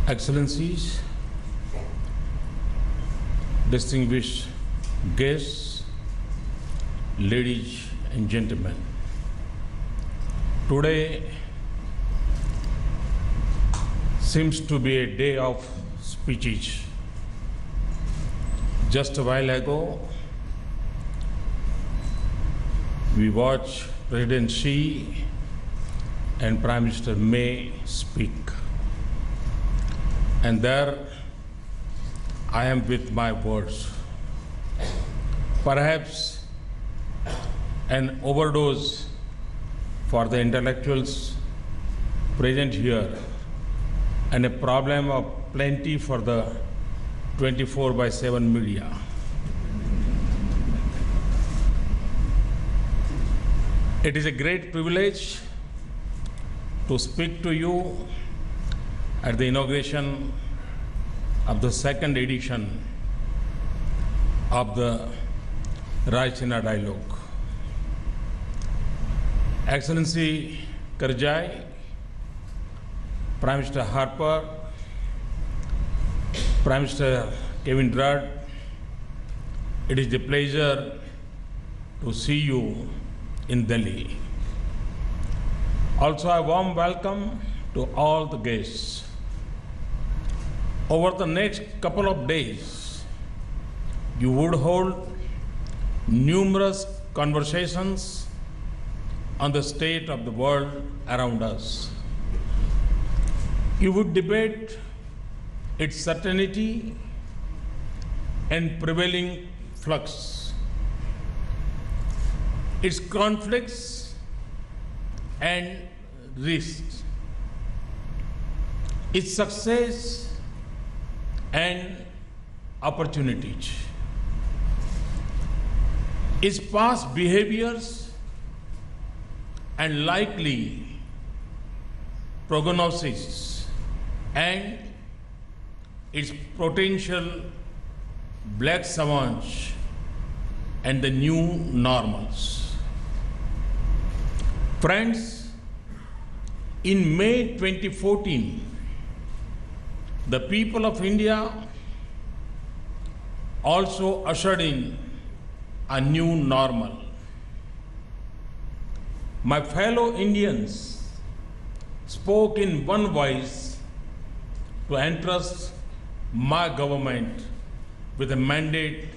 Excellencies, distinguished guests, ladies and gentlemen, today seems to be a day of speeches. Just a while ago, we watched President Xi and Prime Minister May speak. And there I am with my words. Perhaps an overdose for the intellectuals present here and a problem of plenty for the 24/7 media. It is a great privilege to speak to you at the inauguration of the second edition of the Raisina dialogue. Excellency Karzai, Prime Minister Harper, Prime Minister Kevin Rudd, it is a pleasure to see you in Delhi. Also, a warm welcome to all the guests. Over the next couple of days, you would hold numerous conversations on the state of the world around us. You would debate its certainty and prevailing flux, its conflicts and risks, its success and opportunities, its past behaviors and likely prognosis, and its potential black swans and the new normals. Friends, in May 2014, the people of India also ushered in a new normal. My fellow Indians spoke in one voice to entrust my government with a mandate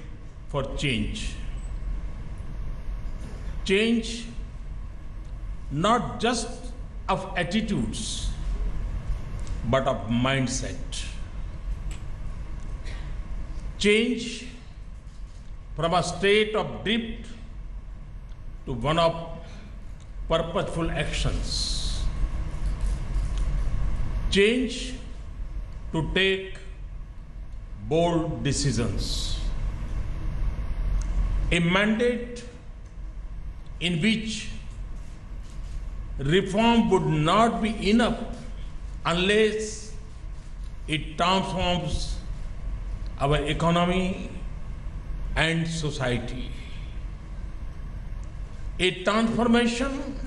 for change. Change not just of attitudes, but of mindset. Change from a state of drift to one of purposeful actions. Change to take bold decisions. A mandate in which reform would not be enough unless it transforms our economy and society. A transformation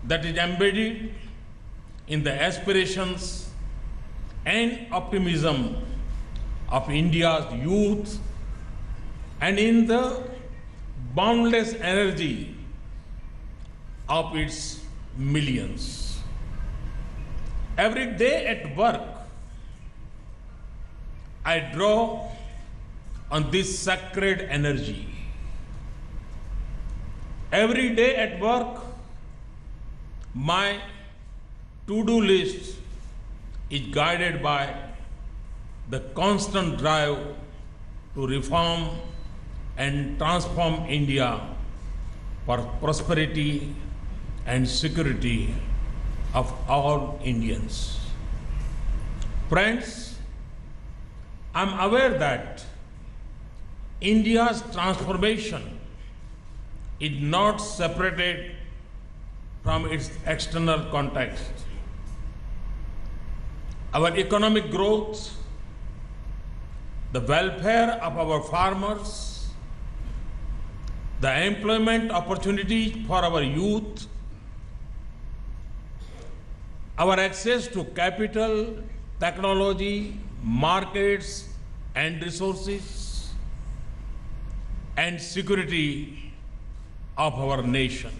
that is embedded in the aspirations and optimism of India's youth and in the boundless energy of its millions. Every day at work, I draw on this sacred energy. Every day at work, my to-do list is guided by the constant drive to reform and transform India for prosperity and security of all Indians. Friends, I'm aware that India's transformation is not separated from its external context. Our economic growth, the welfare of our farmers, the employment opportunities for our youth, our access to capital, technology, markets and resources, and security of our nation.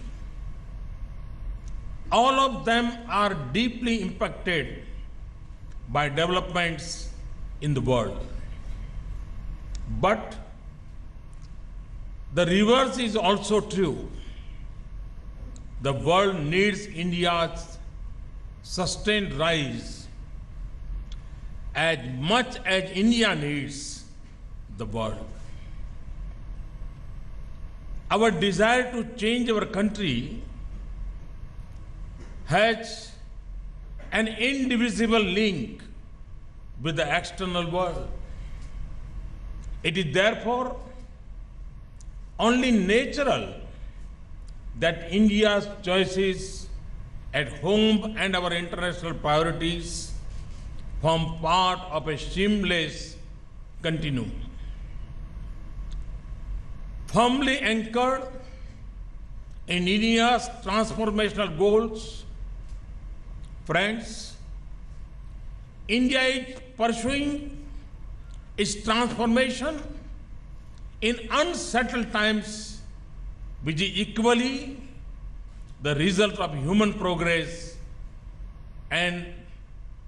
All of them are deeply impacted by developments in the world. But the reverse is also true. The world needs India's sustained rise as much as India needs the world. Our desire to change our country has an indivisible link with the external world. It is therefore only natural that India's choices at home and our international priorities form part of a seamless continuum. Firmly anchored in India's transformational goals, friends, India is pursuing its transformation in unsettled times, which is equally the result of human progress and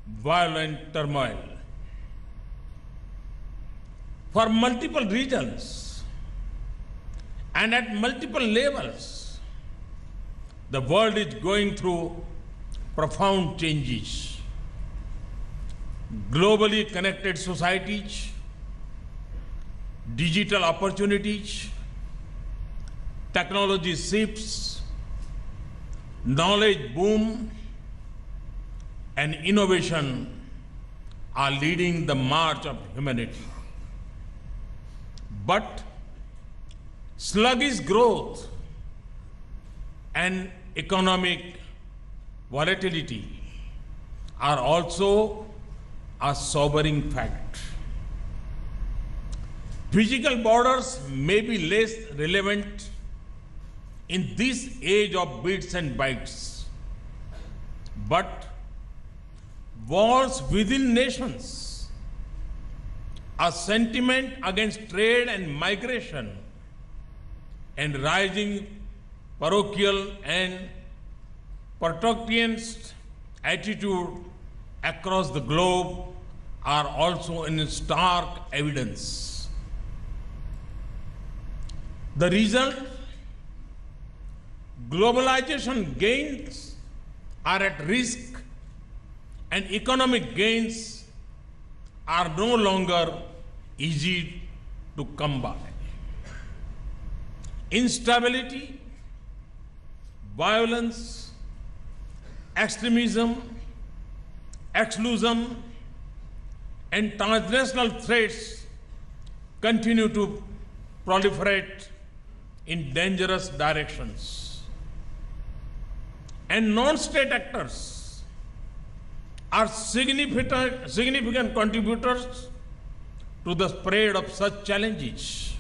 violent turmoil. For multiple reasons and at multiple levels, the world is going through profound changes. Globally connected societies, digital opportunities, technology shifts, knowledge boom, and innovation are leading the march of humanity. But sluggish growth and economic volatility are also a sobering fact. Physical borders may be less relevant in this age of bits and bytes, but wars within nations, a sentiment against trade and migration, and rising parochial and protectionist attitude across the globe are also in stark evidence. The result, globalization gains are at risk and economic gains are no longer easy to come by. Instability, violence, extremism, exclusion, and transnational threats continue to proliferate in dangerous directions. And non-state actors are significant contributors to the spread of such challenges.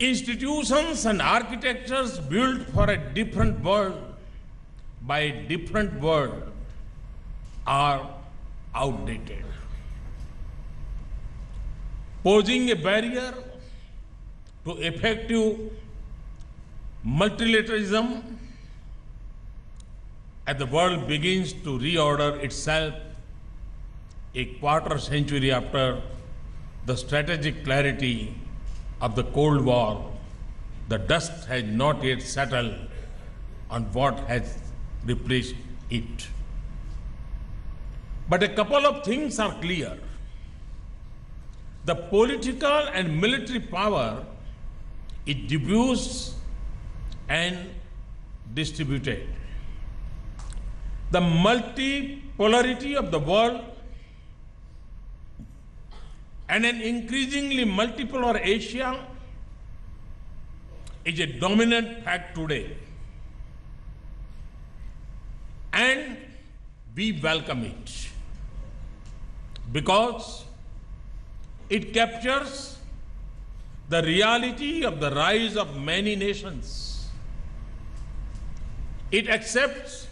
Institutions and architectures built for a different world by a different world are outdated, posing a barrier to effective multilateralism as the world begins to reorder itself a quarter century after the strategic clarity of the Cold War. The dust has not yet settled on what has replaced it. But a couple of things are clear. The political and military power is diffused and distributed. The multipolarity of the world and an increasingly multipolar Asia is a dominant fact today. And we welcome it because it captures the reality of the rise of many nations. It accepts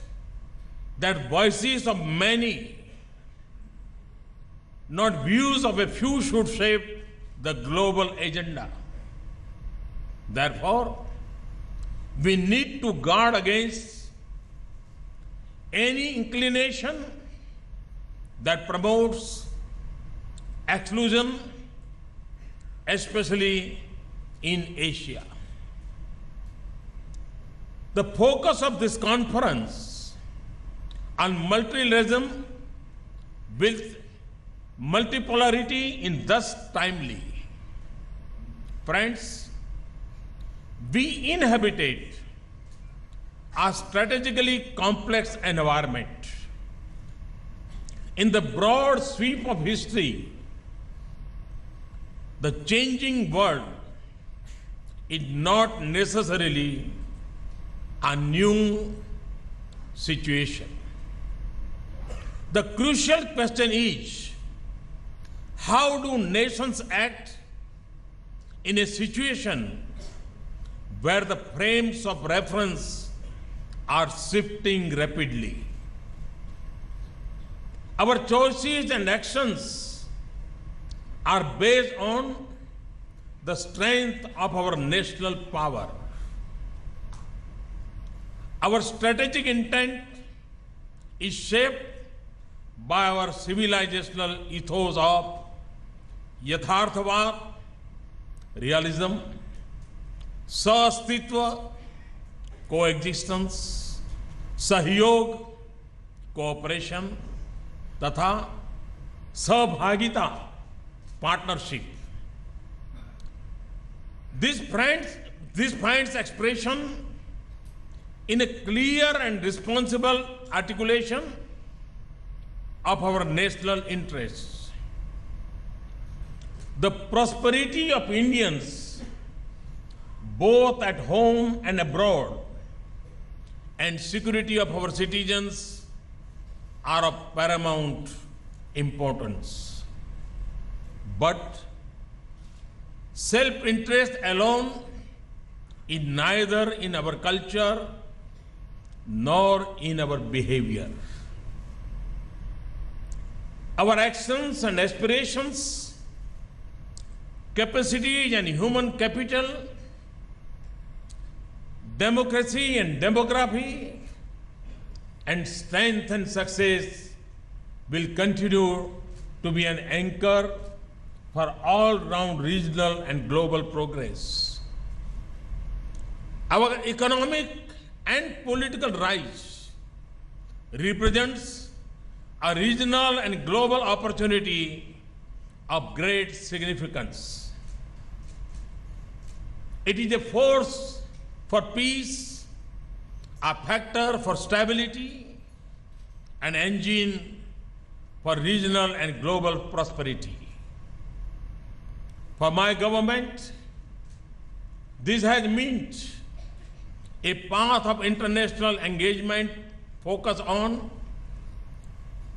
that voices of many, not views of a few, should shape the global agenda. Therefore, we need to guard against any inclination that promotes exclusion, especially in Asia. The focus of this conference on multilateralism with multipolarity is thus timely. Friends, we inhabited a strategically complex environment. In the broad sweep of history, the changing world is not necessarily a new situation. The crucial question is, how do nations act in a situation where the frames of reference are shifting rapidly? Our choices and actions are based on the strength of our national power. Our strategic intent is shaped by our civilizational ethos of yatharthavad, realism, sastitva, coexistence, sahyog, cooperation, तथा सहभागिता, partnership. This finds expression in a clear and responsible articulation of our national interests. The prosperity of Indians, both at home and abroad, and security of our citizens are of paramount importance. But self-interest alone is neither in our culture nor in our behavior. Our actions and aspirations, capacities and human capital, democracy and demography, and strength and success will continue to be an anchor for all-round regional and global progress. Our economic and political rise represents a regional and global opportunity of great significance. It is a force for peace, a factor for stability, an engine for regional and global prosperity. For my government, this has meant a path of international engagement focused on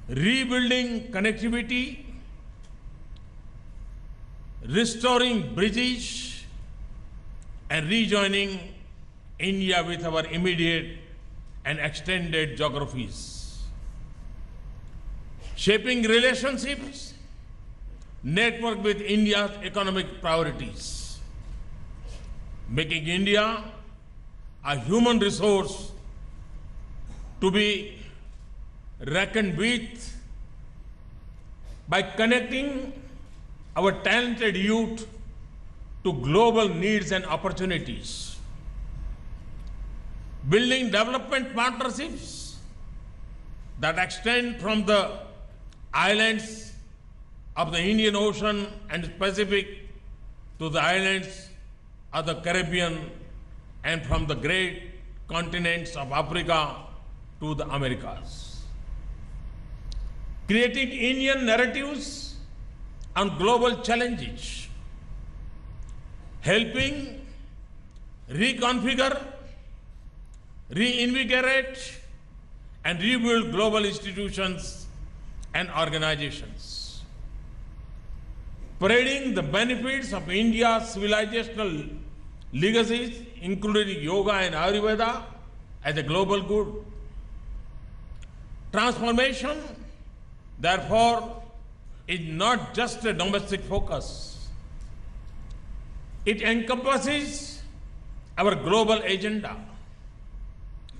rebuilding connectivity, restoring bridges, and rejoining India with our immediate and extended geographies. Shaping relationships, network with India's economic priorities. Making India a human resource to be reckoned with by connecting our talented youth to global needs and opportunities. Building development partnerships that extend from the islands of the Indian Ocean and Pacific to the islands of the Caribbean and from the great continents of Africa to the Americas. Creating Indian narratives on global challenges, helping reconfigure, reinvigorate, and rebuild global institutions and organizations. Parading the benefits of India's civilizational legacies, including yoga and Ayurveda, as a global good. Transformation, therefore, is not just a domestic focus. It encompasses our global agenda.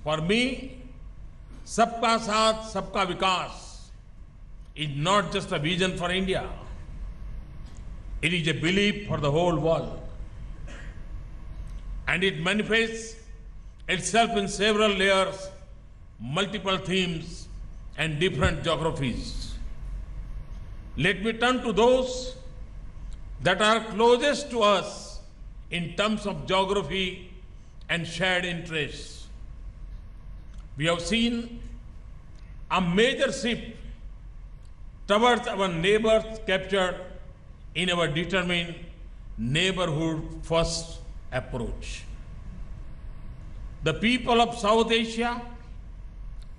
For me, Sabka Saath, Sabka Vikas is not just a vision for India. It is a belief for the whole world. And it manifests itself in several layers, multiple themes, and different geographies. Let me turn to those that are closest to us in terms of geography and shared interests. We have seen a major shift towards our neighbors captured in our determined neighborhood first approach. The people of South Asia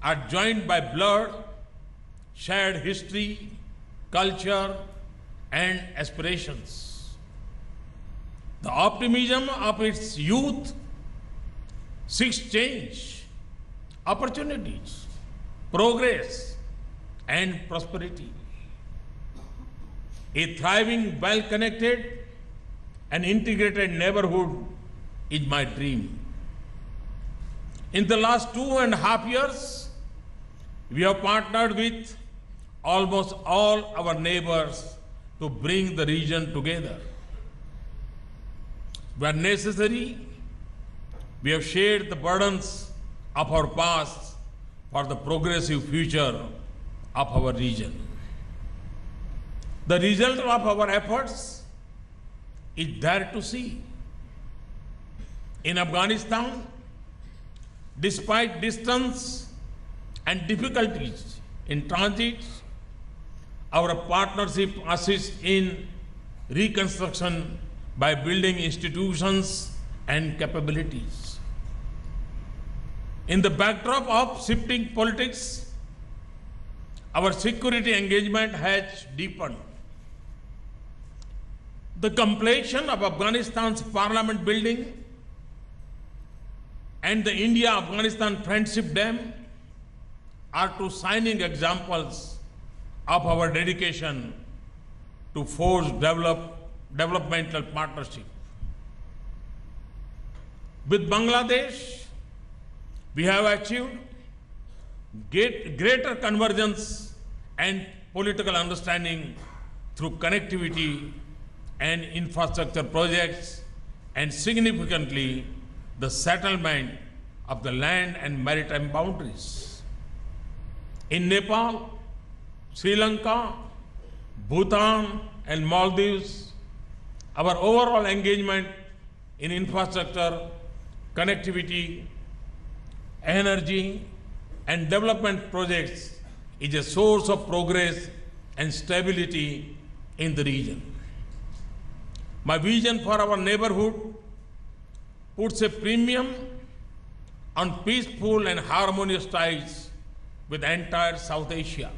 are joined by blood, shared history, culture, and aspirations. The optimism of its youth seeks change, opportunities, progress, and prosperity. A thriving, well-connected, and integrated neighborhood is my dream. In the last 2.5 years, we have partnered with almost all our neighbors to bring the region together. Where necessary, we have shared the burdens of our past for the progressive future of our region. The result of our efforts is there to see. In Afghanistan, despite distance and difficulties in transit, our partnership assists in reconstruction by building institutions and capabilities. In the backdrop of shifting politics, our security engagement has deepened. The completion of Afghanistan's parliament building and the India-Afghanistan Friendship Dam are two shining examples of our dedication to forge developmental partnership. With Bangladesh, we have achieved greater convergence and political understanding through connectivity and infrastructure projects, and significantly the settlement of the land and maritime boundaries. In Nepal, Sri Lanka, Bhutan, and Maldives, our overall engagement in infrastructure, connectivity, energy, and development projects is a source of progress and stability in the region. My vision for our neighborhood puts a premium on peaceful and harmonious ties with entire South Asia.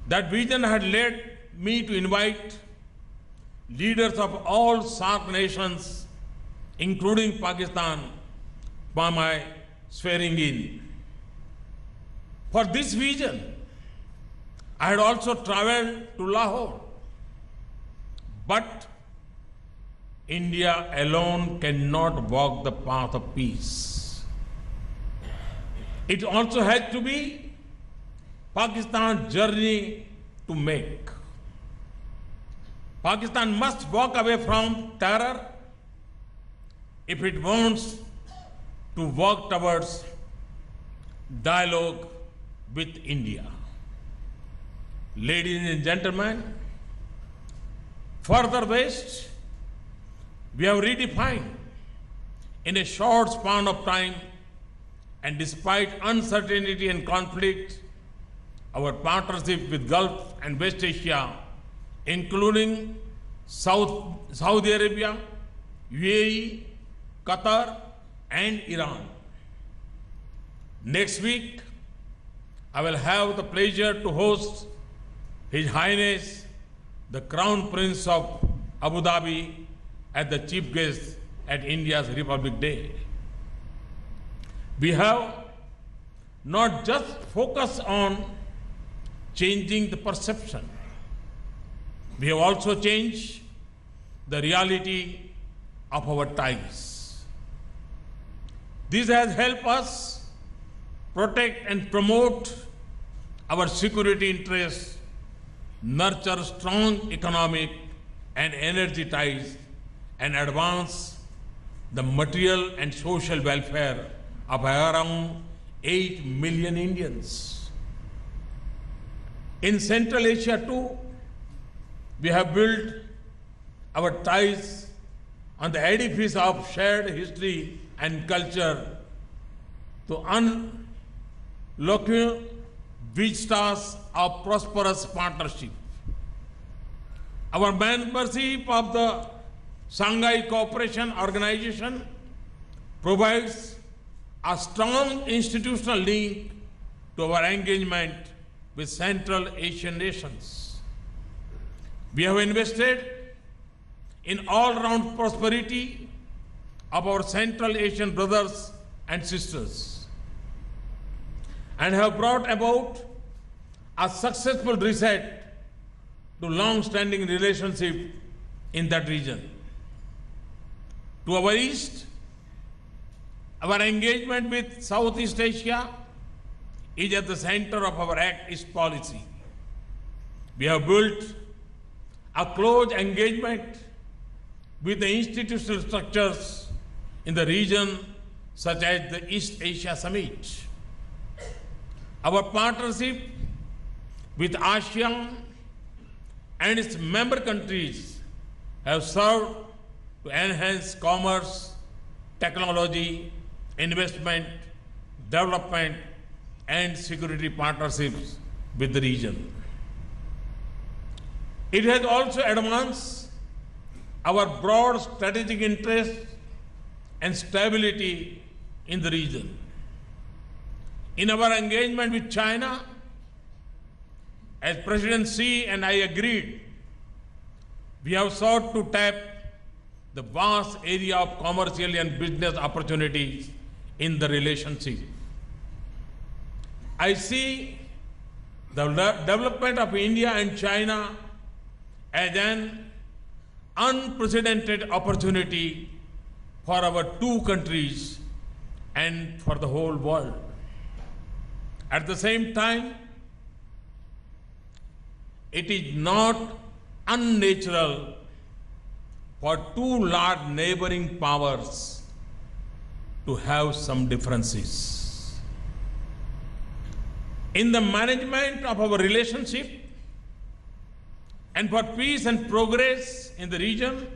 That vision had led me to invite leaders of all SAARC nations, including Pakistan, for my swearing in. For this vision, I had also traveled to Lahore. But India alone cannot walk the path of peace. It also has to be Pakistan's journey to make. Pakistan must walk away from terror if it wants to work towards dialogue with India. Ladies and gentlemen, further west, we have redefined in a short span of time, and despite uncertainty and conflict, our partnership with Gulf and West Asia, including Saudi Arabia, UAE, Qatar, and Iran. Next week, I will have the pleasure to host His Highness, the Crown Prince of Abu Dhabi, as the chief guest at India's Republic Day. We have not just focus on changing the perception. We have also changed the reality of our ties. This has helped us protect and promote our security interests, nurture strong economic and energy ties, and advance the material and social welfare of around 8 million Indians. In Central Asia too, we have built our ties on the edifice of shared history and culture to unlock vistas of prosperous partnership. Our membership of the Shanghai Cooperation Organization provides a strong institutional link to our engagement with Central Asian nations. We have invested in all-round prosperity of our Central Asian brothers and sisters and have brought about a successful reset to long-standing relationship in that region. To our east, our engagement with Southeast Asia is at the center of our Act East policy. We have built a close engagement with the institutional structures in the region, such as the East Asia Summit. Our partnership with ASEAN and its member countries have served to enhance commerce, technology, investment, development, and security partnerships with the region. It has also advanced our broad strategic interests and stability in the region. In our engagement with China, as President Xi and I agreed, we have sought to tap the vast area of commercial and business opportunities in the relationship. I see the development of India and China as an unprecedented opportunity for our two countries and for the whole world. At the same time, it is not unnatural for two large neighboring powers to have some differences. In the management of our relationship and for peace and progress in the region,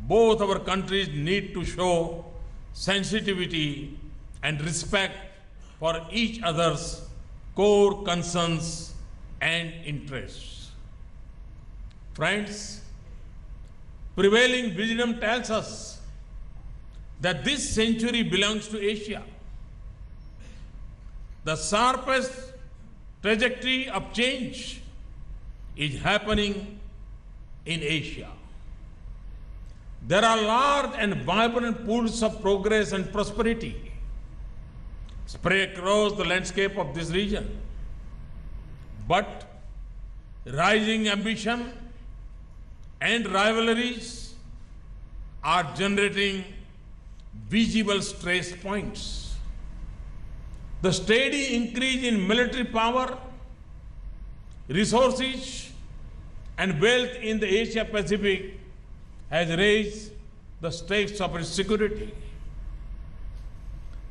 both our countries need to show sensitivity and respect for each other's core concerns and interests. Friends, prevailing wisdom tells us that this century belongs to Asia. The sharpest trajectory of change is happening in Asia. There are large and vibrant pools of progress and prosperity spread across the landscape of this region. But rising ambition and rivalries are generating visible stress points. The steady increase in military power, resources, and wealth in the Asia Pacific has raised the stakes of its security.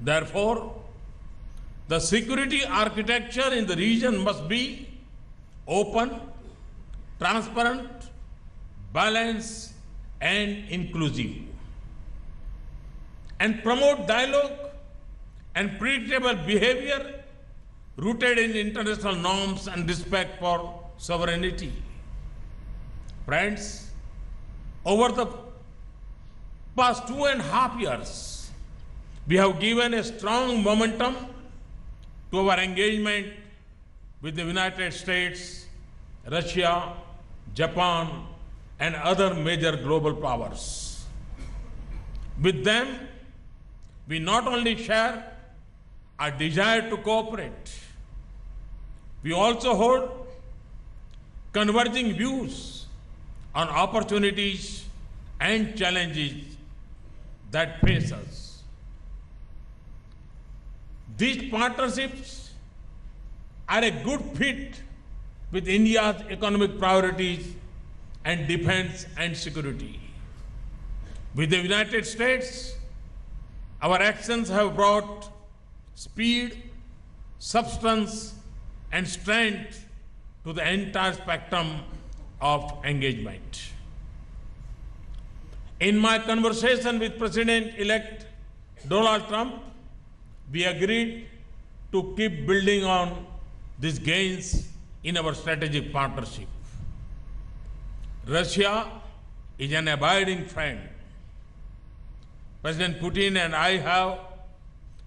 Therefore, the security architecture in the region must be open, transparent, balanced, and inclusive, and promote dialogue and predictable behavior rooted in international norms and respect for sovereignty. Friends, over the past 2.5 years, we have given a strong momentum to our engagement with the United States, Russia, Japan, and other major global powers. With them, we not only share a desire to cooperate. We also hold converging views on opportunities and challenges that face us. These partnerships are a good fit with India's economic priorities and defense and security. With the United States, our actions have brought speed, substance, and strength to the entire spectrum of engagement. In my conversation with President-elect Donald Trump, we agreed to keep building on these gains in our strategic partnership. Russia is an abiding friend. President Putin and I have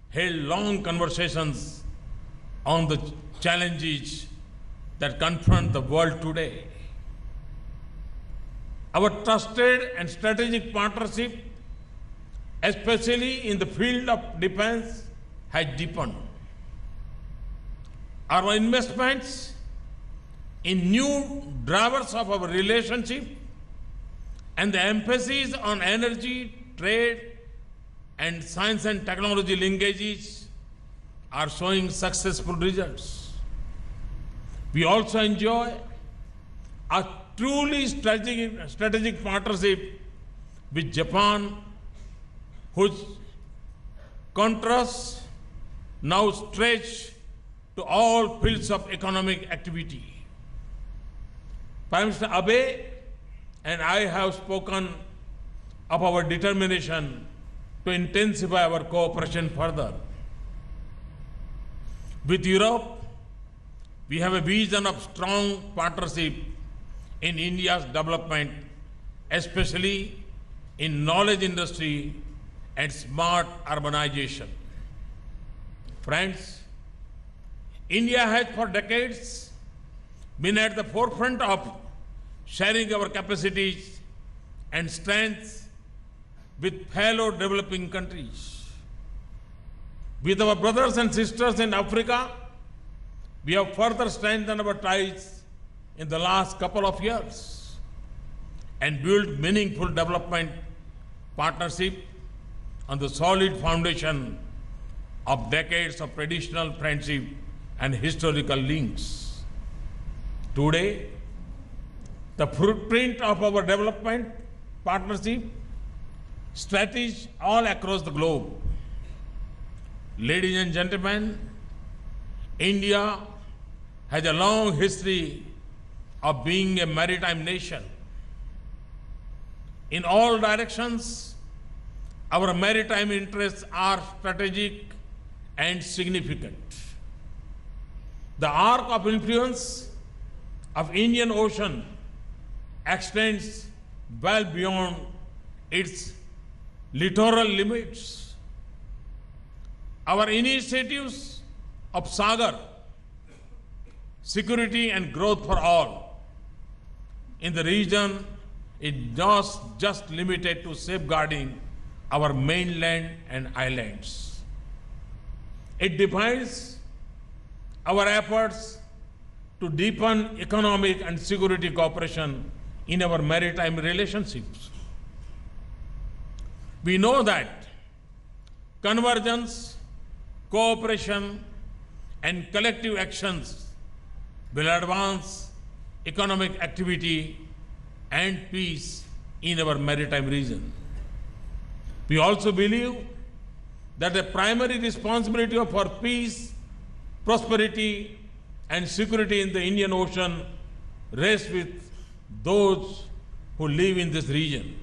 held long conversations on the challenges that confront the world today. Our trusted and strategic partnership, especially in the field of defense, has deepened. Our investments in new drivers of our relationship and the emphasis on energy, trade, and science and technology linkages are showing successful results. We also enjoy a truly strategic partnership with Japan, whose contrasts now stretch to all fields of economic activity. Prime Minister Abe and I have spoken of our determination to intensify our cooperation further. With Europe, we have a vision of strong partnership in India's development, especially in knowledge industry and smart urbanization. Friends, India has for decades been at the forefront of sharing our capacities and strengths with fellow developing countries. With our brothers and sisters in Africa, we have further strengthened our ties in the last couple of years and built meaningful development partnership on the solid foundation of decades of traditional friendship and historical links. Today, the footprint of our development partnership stretches all across the globe. Ladies and gentlemen, India has a long history of being a maritime nation. In all directions, our maritime interests are strategic and significant. The arc of influence of Indian Ocean extends well beyond its littoral limits. Our initiatives of Sagar, security and growth for all, in the region is not just limited to safeguarding our mainland and islands. It defines our efforts to deepen economic and security cooperation in our maritime relationships. We know that convergence, cooperation, and collective actions will advance economic activity and peace in our maritime region. We also believe that the primary responsibility for peace, prosperity, and security in the Indian Ocean rests with those who live in this region.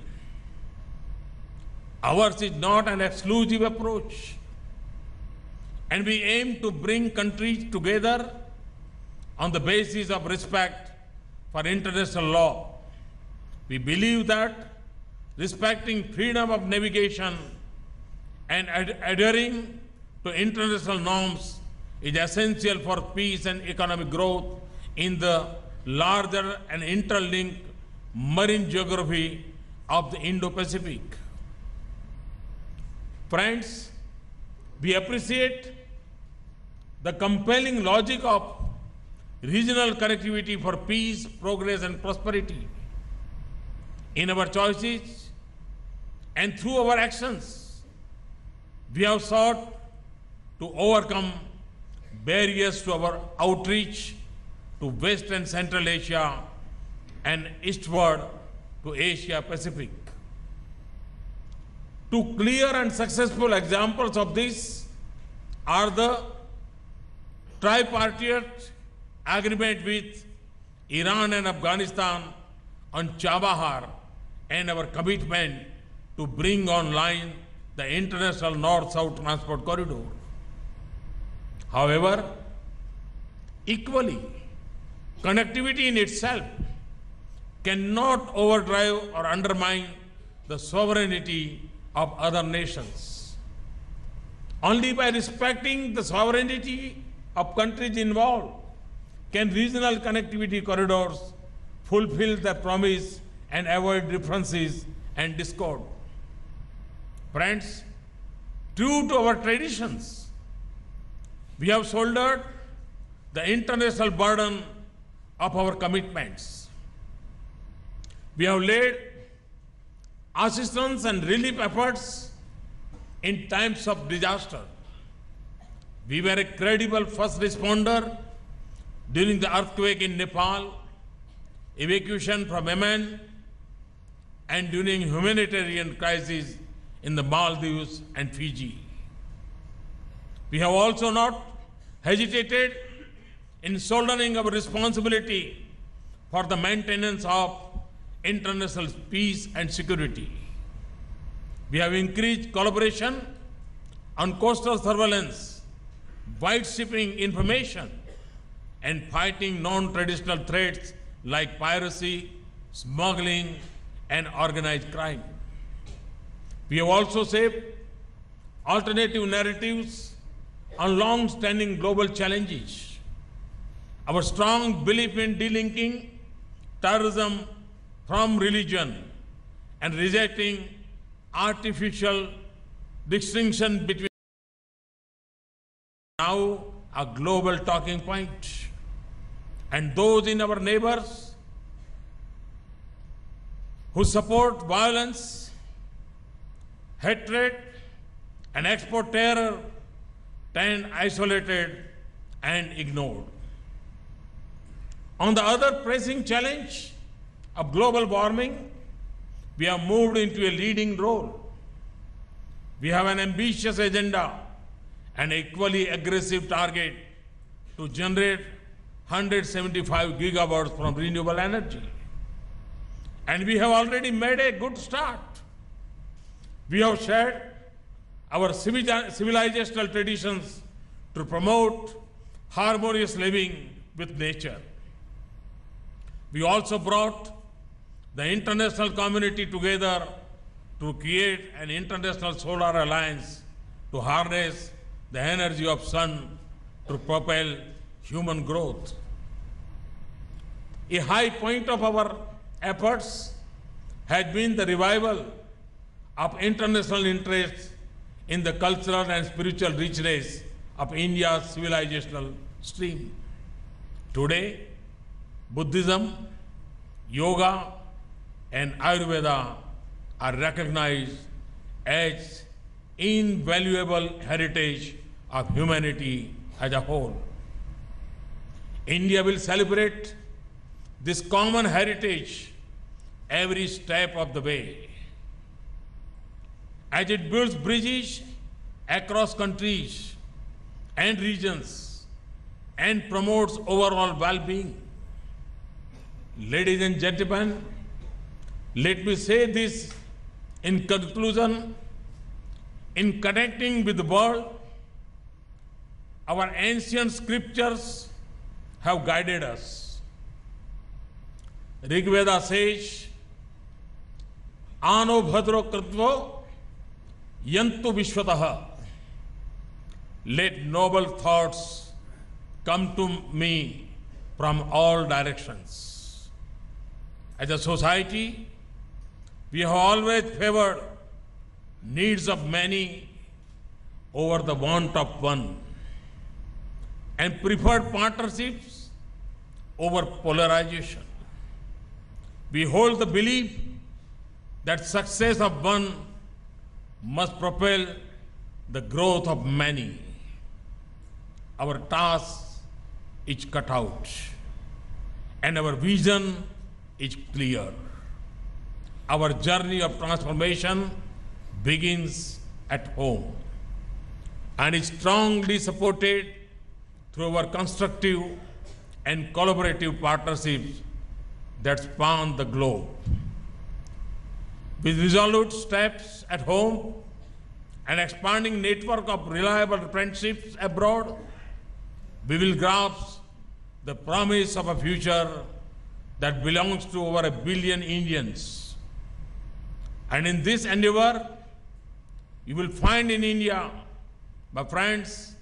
Ours is not an exclusive approach, and we aim to bring countries together on the basis of respect for international law. We believe that respecting freedom of navigation and adhering to international norms is essential for peace and economic growth in the larger and interlinked marine geography of the Indo-Pacific. Friends, we appreciate the compelling logic of regional connectivity for peace, progress and prosperity. In our choices and through our actions, we have sought to overcome barriers to our outreach to West and Central Asia and eastward to Asia Pacific. Two clear and successful examples of this are the tripartite agreement with Iran and Afghanistan on Chabahar and our commitment to bring online the international North-South transport corridor. However, equally, connectivity in itself cannot overdrive or undermine the sovereignty of other nations. Only by respecting the sovereignty of countries involved can regional connectivity corridors fulfill their promise and avoid differences and discord. Friends, true to our traditions, we have shouldered the international burden of our commitments. We have led assistance and relief efforts in times of disaster. We were a credible first responder during the earthquake in Nepal, evacuation from Yemen, and during humanitarian crises in the Maldives and Fiji. We have also not hesitated in shouldering our responsibility for the maintenance of international peace and security. We have increased collaboration on coastal surveillance, wide shipping information, and fighting non-traditional threats like piracy, smuggling, and organized crime. We have also shaped alternative narratives on long-standing global challenges. Our strong belief in delinking terrorism from religion and rejecting artificial distinction between now a global talking point. And those in our neighbors who support violence, hatred, and export terror stand isolated and ignored. On the other pressing challenge of global warming, we have moved into a leading role. We have an ambitious agenda and equally aggressive target to generate 175 gigawatts from renewable energy. And we have already made a good start. We have shared our civilizational traditions to promote harmonious living with nature. We also brought the international community together to create an international solar alliance to harness the energy of sun to propel human growth. A high point of our efforts has been the revival of international interest in the cultural and spiritual richness of India's civilizational stream. Today, Buddhism, Yoga, and Ayurveda are recognized as invaluable heritage of humanity as a whole. India will celebrate this common heritage every step of the way as it builds bridges across countries and regions and promotes overall well-being. Ladies and gentlemen, let me say this in conclusion. In connecting with the world, our ancient scriptures have guided us. Rig Veda says, Ano bhadro kritvo yantu vishwataha. Let noble thoughts come to me from all directions. As a society, we have always favored needs of many over the want of one. and preferred partnerships over polarization. We hold the belief that success of one must propel the growth of many. Our task is cut out and our vision is clear. Our journey of transformation begins at home and is strongly supported through our constructive and collaborative partnerships that span the globe. With resolute steps at home and expanding network of reliable friendships abroad, we will grasp the promise of a future that belongs to over 1 billion Indians. And in this endeavor, you will find in India, my friends,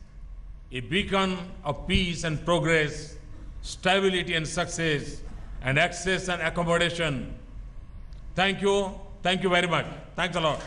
a beacon of peace and progress, stability and success, and access and accommodation. Thank you. Thank you very much. Thanks a lot.